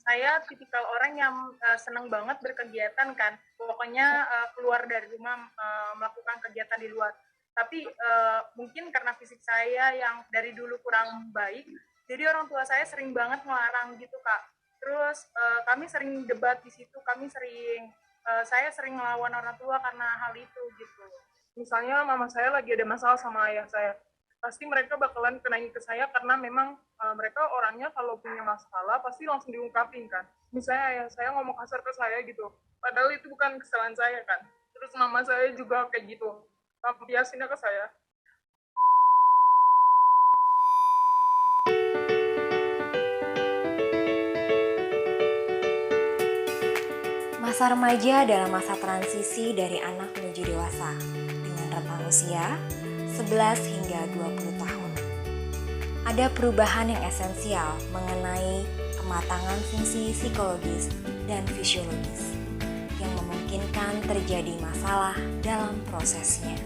Saya tipikal orang yang senang banget berkegiatan kan, pokoknya keluar dari rumah melakukan kegiatan di luar. Tapi mungkin karena fisik saya yang dari dulu kurang baik, jadi orang tua saya sering banget ngelarang gitu Kak. Terus kami sering debat di situ, saya sering ngelawan orang tua karena hal itu gitu. Misalnya mama saya lagi ada masalah sama ayah saya, pasti mereka bakalan kenain ke saya karena memang mereka orangnya kalau punya masalah pasti langsung diungkapin kan. Misalnya ayah saya ngomong kasar ke saya gitu, padahal itu bukan kesalahan saya kan. Terus mama saya juga kayak gitu, biasinnya ke saya. Masa remaja adalah masa transisi dari anak menuju dewasa dengan rentang usia 11 hingga 20 tahun. Ada perubahan yang esensial mengenai kematangan fungsi psikologis dan fisiologis yang memungkinkan terjadi masalah dalam prosesnya.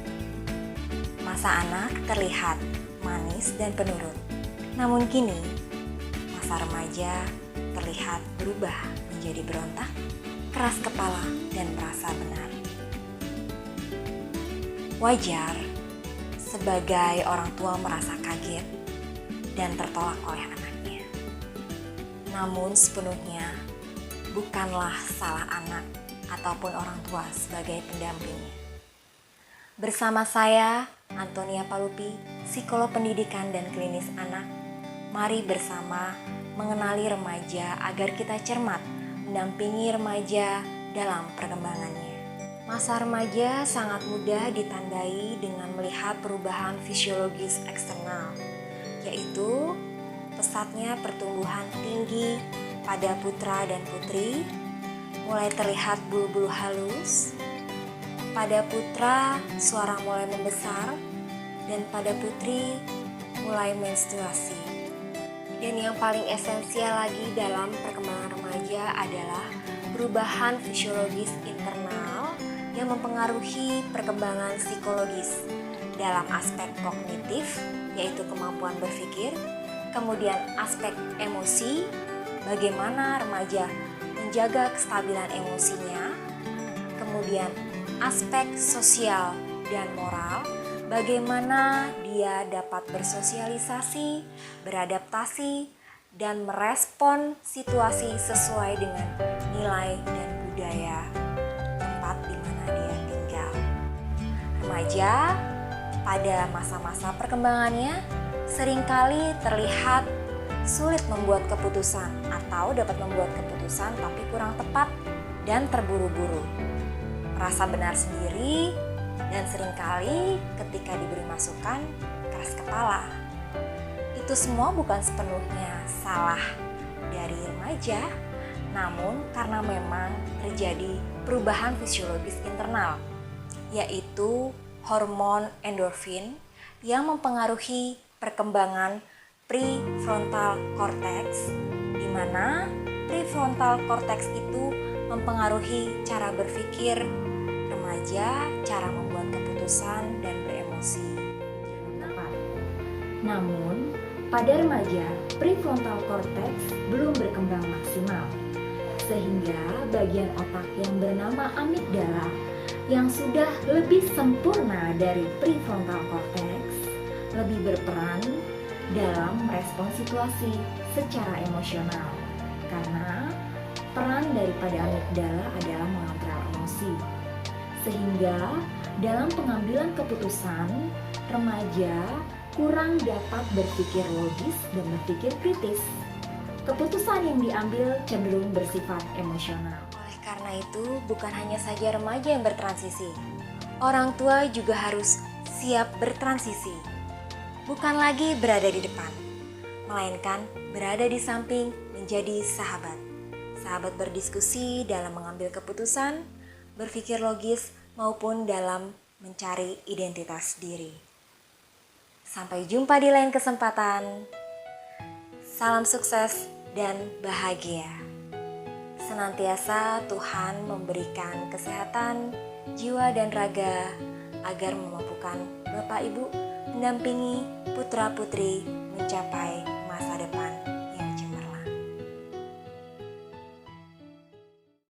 Masa anak terlihat manis dan penurut, namun kini masa remaja terlihat berubah menjadi berontak, keras kepala, dan merasa benar. Wajar sebagai orang tua merasa kaget dan tertolak oleh anaknya. Namun sepenuhnya bukanlah salah anak ataupun orang tua sebagai pendampingnya. Bersama saya, Antonia Palupi, psikolog pendidikan dan klinis anak, mari bersama mengenali remaja agar kita cermat mendampingi remaja dalam perkembangannya. Masa remaja sangat mudah ditandai dengan melihat perubahan fisiologis eksternal, yaitu pesatnya pertumbuhan tinggi pada putra dan putri, mulai terlihat bulu-bulu halus. Pada putra, suara mulai membesar, dan pada putri mulai menstruasi. Dan yang paling esensial lagi dalam perkembangan remaja adalah perubahan fisiologis internal yang mempengaruhi perkembangan psikologis dalam aspek kognitif, yaitu kemampuan berpikir, kemudian aspek emosi, bagaimana remaja menjaga kestabilan emosinya, kemudian aspek sosial dan moral, bagaimana dia dapat bersosialisasi, beradaptasi, dan merespon situasi sesuai dengan nilai dan budaya tempat di mana dia tinggal. Remaja pada masa-masa perkembangannya seringkali terlihat sulit membuat keputusan atau dapat membuat keputusan tapi kurang tepat dan terburu-buru. Merasa benar sendiri dan seringkali ketika diberi masukan keras kepala. Itu semua bukan sepenuhnya salah dari remaja, namun karena memang terjadi perubahan fisiologis internal, yaitu hormon endorfin yang mempengaruhi perkembangan prefrontal cortex, di mana prefrontal cortex itu mempengaruhi cara berpikir remaja, cara membuat keputusan, dan beremosi. Namun, pada remaja, prefrontal cortex belum berkembang maksimal, sehingga bagian otak yang bernama amigdala yang sudah lebih sempurna dari prefrontal cortex lebih berperan dalam merespon situasi secara emosional, karena peran daripada amigdala adalah mengontrol emosi. Sehingga dalam pengambilan keputusan, remaja kurang dapat berpikir logis dan berpikir kritis. Keputusan yang diambil cenderung bersifat emosional. Oleh karena itu, bukan hanya saja remaja yang bertransisi, orang tua juga harus siap bertransisi. Bukan lagi berada di depan, melainkan berada di samping menjadi sahabat. Sahabat berdiskusi dalam mengambil keputusan, berpikir logis, maupun dalam mencari identitas diri. Sampai jumpa di lain kesempatan. Salam sukses dan bahagia. Senantiasa Tuhan memberikan kesehatan, jiwa dan raga agar memampukan Bapak Ibu mendampingi putra-putri mencapai masa depan